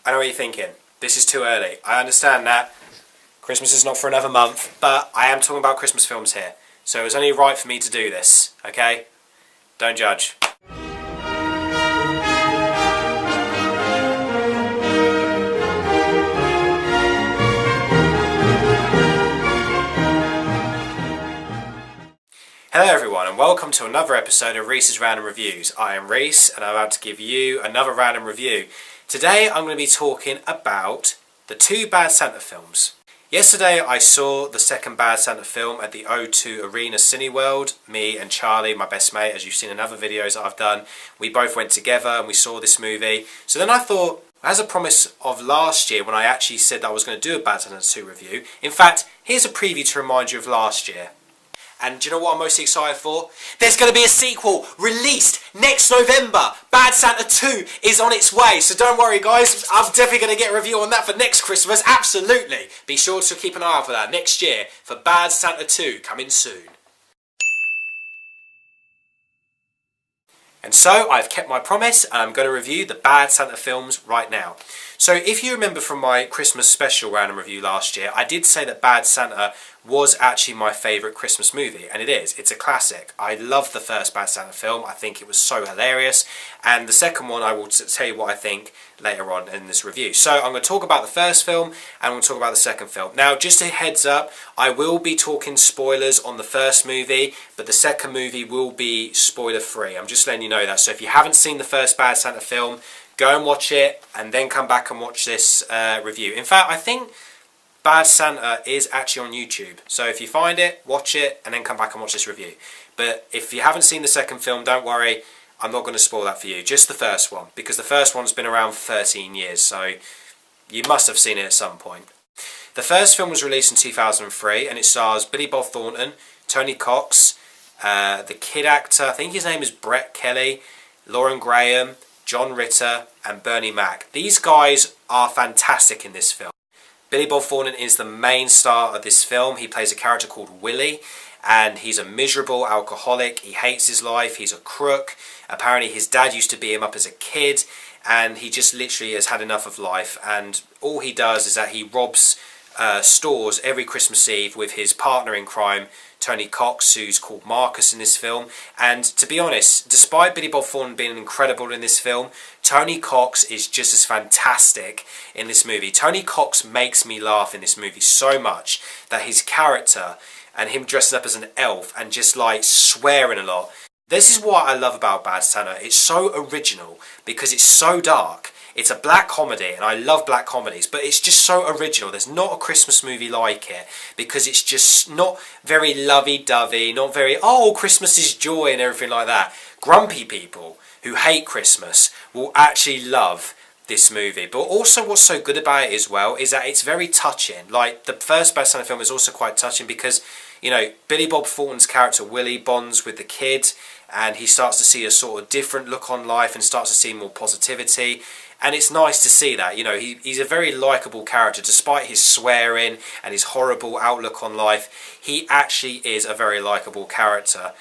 I know what you're thinking. This is too early. I understand that. Christmas is not for another month, but I am talking about Christmas films here. So it was only right for me to do this, okay? Don't judge. Hello everyone and welcome to another episode of Reese's Random Reviews. I am Reese and I'm about to give you another random review. Today I'm going to be talking about the two Bad Santa films. Yesterday I saw the second Bad Santa film at the O2 Arena Cineworld. Me and Charlie, my best mate, as you've seen in other videos that I've done, we both went together and we saw this movie. So then I thought, as a promise of last year when I actually said that I was going to do a Bad Santa 2 review, in fact, here's a preview to remind you of last year. And do you know what I'm most excited for? There's going to be a sequel released next November. Bad Santa 2 is on its way. So don't worry guys, I'm definitely going to get a review on that for next Christmas. Absolutely. Be sure to keep an eye out for that next year for Bad Santa 2 coming soon. And so I've kept my promise and I'm going to review the Bad Santa films right now. So if you remember from my Christmas special random review last year, I did say that Bad Santa was actually my favourite Christmas movie, and it is. It's a classic. I love the first Bad Santa film. I think it was so hilarious, and the second one I will tell you what I think later on in this review. So I'm going to talk about the first film and I'm going to talk about the second film. Now just a heads up, I will be talking spoilers on the first movie, but the second movie will be spoiler free. I'm just letting you know that. So if you haven't seen the first Bad Santa film, go and watch it and then come back and watch this review. In fact, I think Bad Santa is actually on YouTube. So if you find it, watch it and then come back and watch this review. But if you haven't seen the second film, don't worry. I'm not going to spoil that for you. Just the first one. Because the first one's been around for 13 years. So you must have seen it at some point. The first film was released in 2003 and it stars Billy Bob Thornton, Tony Cox, the kid actor, I think his name is Brett Kelly, Lauren Graham, John Ritter and Bernie Mac. These guys are fantastic in this film. Billy Bob Thornton is the main star of this film. He plays a character called Willie and he's a miserable alcoholic. He hates his life. He's a crook. Apparently his dad used to beat him up as a kid and he just literally has had enough of life, and all he does is that he robs stores every Christmas Eve with his partner in crime, Tony Cox, who's called Marcus in this film. And to be honest, despite Billy Bob Thornton being incredible in this film, Tony Cox is just as fantastic in this movie. Tony Cox makes me laugh in this movie so much that his character and him dressing up as an elf and just like swearing a lot. This is what I love about Bad Santa. It's so original because it's so dark. It's a black comedy, and I love black comedies, but it's just so original. There's not a Christmas movie like it, because it's just not very lovey-dovey, not very, oh, Christmas is joy and everything like that. Grumpy people who hate Christmas will actually love this movie. But also what's so good about it as well is that it's very touching. Like, the first Bad Santa film is also quite touching because, you know, Billy Bob Thornton's character Willie bonds with the kid, and he starts to see a sort of different look on life and starts to see more positivity. And it's nice to see that, you know, he's a very likeable character. Despite his swearing and his horrible outlook on life, he actually is a very likeable character.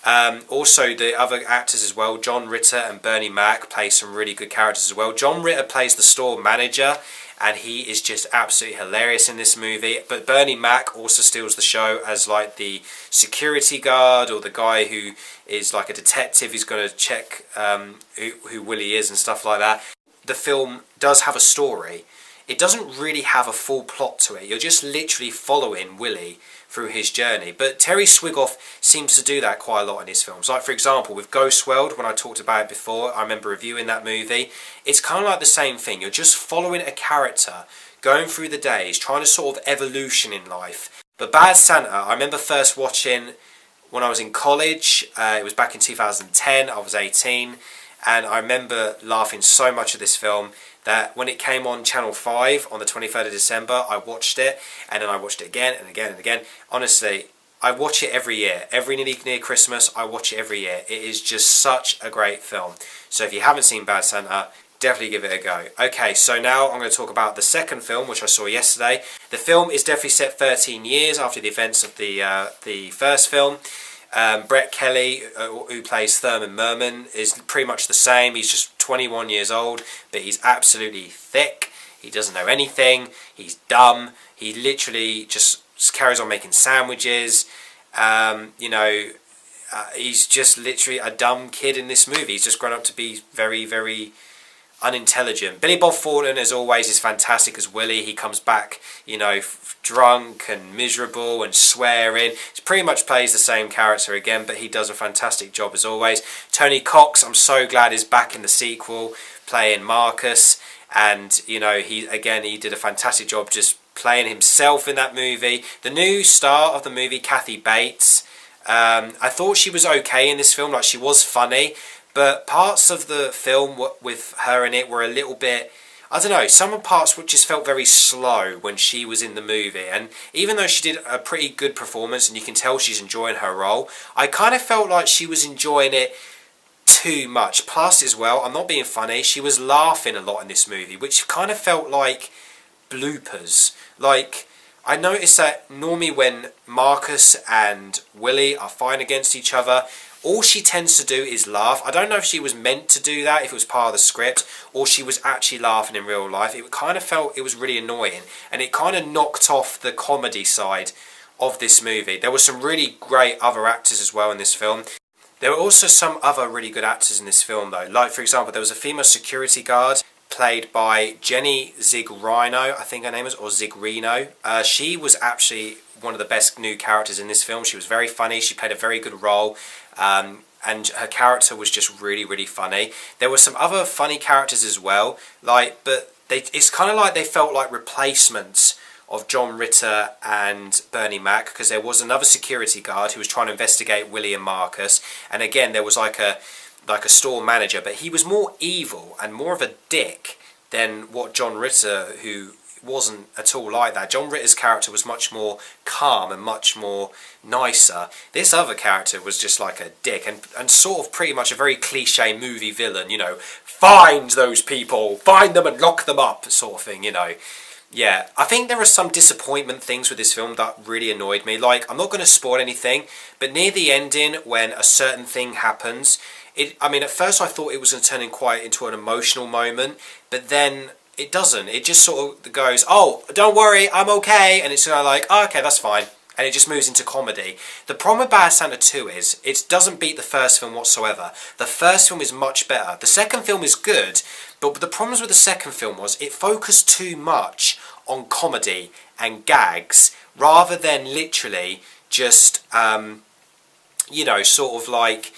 Also, the other actors as well, John Ritter and Bernie Mac, play some really good characters as well. John Ritter plays the store manager, and he is just absolutely hilarious in this movie. But Bernie Mac also steals the show as like the security guard, or the guy who is like a detective who's going to check who Willie is and stuff like that. The film does have a story. It doesn't really have a full plot to it. You're just literally following Willie through his journey. But Terry Swigoff seems to do that quite a lot in his films. Like, for example, with Ghost World, when I talked about it before, I remember reviewing that movie. It's kind of like the same thing. You're just following a character, going through the days, trying to sort of evolution in life. But Bad Santa, I remember first watching when I was in college. It was back in 2010. I was 18. And I remember laughing so much at this film that when it came on Channel 5 on the 23rd of December, I watched it, and then I watched it again and again and again. Honestly, I watch it every year. Every near Christmas, I watch it every year. It is just such a great film. So if you haven't seen Bad Santa, definitely give it a go. Okay, so now I'm going to talk about the second film, which I saw yesterday. The film is definitely set 13 years after the events of the first film. Brett Kelly, who plays Thurman Merman, is pretty much the same. He's just 21 years old, but he's absolutely thick. he doesn't know anything, he's dumb, he literally just carries on making sandwiches, he's just literally a dumb kid in this movie. He's just grown up to be very, very unintelligent. Billy Bob Thornton, as always, is fantastic as Willie. He comes back, drunk and miserable and swearing. He pretty much plays the same character again, but he does a fantastic job as always. Tony Cox, I'm so glad, is back in the sequel playing Marcus, and he did a fantastic job just playing himself in that movie. The new star of the movie, Kathy Bates, I thought she was okay in this film. Like, she was funny, but parts of the film with her in it were a little bit, I don't know, some parts just felt very slow when she was in the movie. And even though she did a pretty good performance and you can tell she's enjoying her role, I kind of felt like she was enjoying it too much. Plus, as well, I'm not being funny, she was laughing a lot in this movie, which kind of felt like bloopers. Like, I noticed that normally when Marcus and Willie are fighting against each other, all she tends to do is laugh. I don't know if she was meant to do that, if it was part of the script, or she was actually laughing in real life. It kind of felt it was really annoying, and it kind of knocked off the comedy side of this movie. There were some really great other actors as well in this film. There were also some other really good actors in this film though. Like, for example, there was a female security guard played by Jenny Zigrino, I think her name is, or Zigrino. She was actually one of the best new characters in this film. She was very funny, she played a very good role, and her character was just really, really funny. There were some other funny characters as well, but it's kind of like they felt like replacements of John Ritter and Bernie Mac, because there was another security guard who was trying to investigate Willie and Marcus, and again there was like a store manager, but he was more evil and more of a dick than what John Ritter, who wasn't at all like that. John Ritter's character was much more calm and much more nicer. This other character was just like a dick and sort of pretty much a very cliche movie villain, find those people, find them and lock them up sort of thing, Yeah, I think there are some disappointment things with this film that really annoyed me. Like, I'm not going to spoil anything, but near the ending, when a certain thing happens, at first I thought it was going to turn into an emotional moment, but then it doesn't. It just sort of goes, oh, don't worry, I'm okay, and it's like, oh, okay, that's fine, and it just moves into comedy. The problem with Bad Santa 2 is, it doesn't beat the first film whatsoever. The first film is much better. The second film is good, but the problems with the second film was it focused too much on comedy and gags, rather than literally just, sort of like,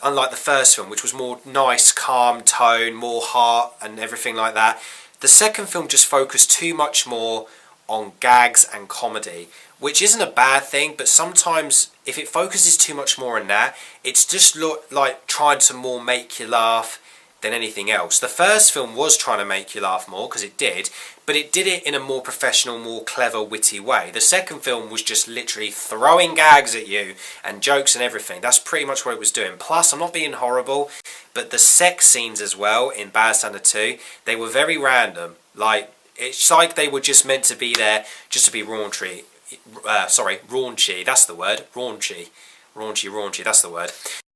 unlike the first film, which was more nice, calm tone, more heart and everything like that. The second film just focused too much more on gags and comedy, which isn't a bad thing, but sometimes if it focuses too much more on that, it's just like trying to more make you laugh than anything else. The first film was trying to make you laugh more, because it did, but it did it in a more professional, more clever, witty way. The second film was just literally throwing gags at you and jokes and everything. That's pretty much what it was doing. Plus, I'm not being horrible, but the sex scenes as well in Bad Santa 2, they were very random. Like, it's like they were just meant to be there just to be raunchy. Raunchy, that's the word. Raunchy, that's the word.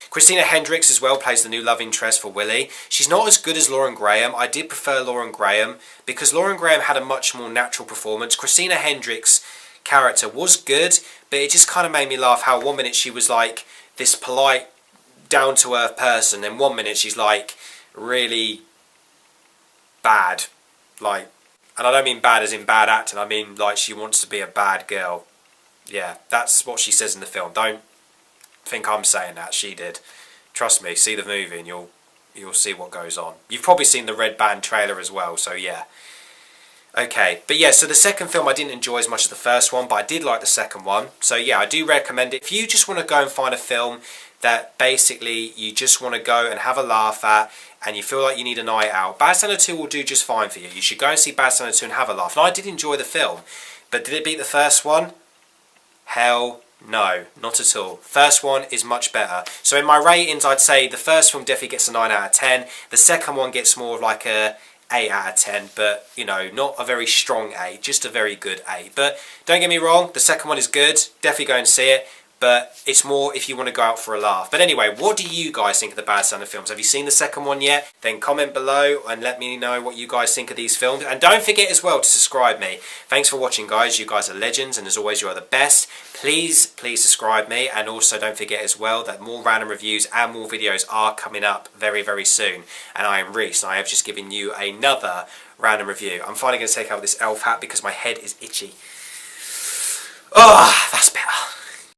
Christina Hendricks as well plays the new love interest for Willie. She's not as good as Lauren Graham. I did prefer Lauren Graham, because Lauren Graham had a much more natural performance. Christina Hendricks' character was good, but it just kind of made me laugh how 1 minute she was like this polite, down-to-earth person, and 1 minute she's like really bad. Like, and I don't mean bad as in bad acting, I mean like she wants to be a bad girl. Yeah, that's what she says in the film. Don't think I'm saying that, she did. Trust me, see the movie and you'll see what goes on. You've probably seen the Red Band trailer as well, so yeah. Okay, but yeah, so the second film I didn't enjoy as much as the first one, but I did like the second one. So yeah, I do recommend it. If you just want to go and find a film that basically you just want to go and have a laugh at, and you feel like you need a night out, Bad Santa 2 will do just fine for you. You should go and see Bad Santa 2 and have a laugh. And I did enjoy the film, but did it beat the first one? Hell no, not at all. First one is much better. So in my ratings, I'd say the first film definitely gets a 9 out of 10. The second one gets more of like a 8 out of 10, but not a very strong 8, just a very good 8. But don't get me wrong, the second one is good, definitely go and see it. but it's more if you want to go out for a laugh. But anyway, what do you guys think of the Bad Santa films? Have you seen the second one yet? Then comment below and let me know what you guys think of these films. And don't forget as well to subscribe me. Thanks for watching, guys. You guys are legends, and as always, you are the best. Please subscribe me, and also don't forget as well that more random reviews and more videos are coming up very, very soon. And I am Reese, and I have just given you another random review. I'm finally going to take out this elf hat because my head is itchy. Oh, that's better.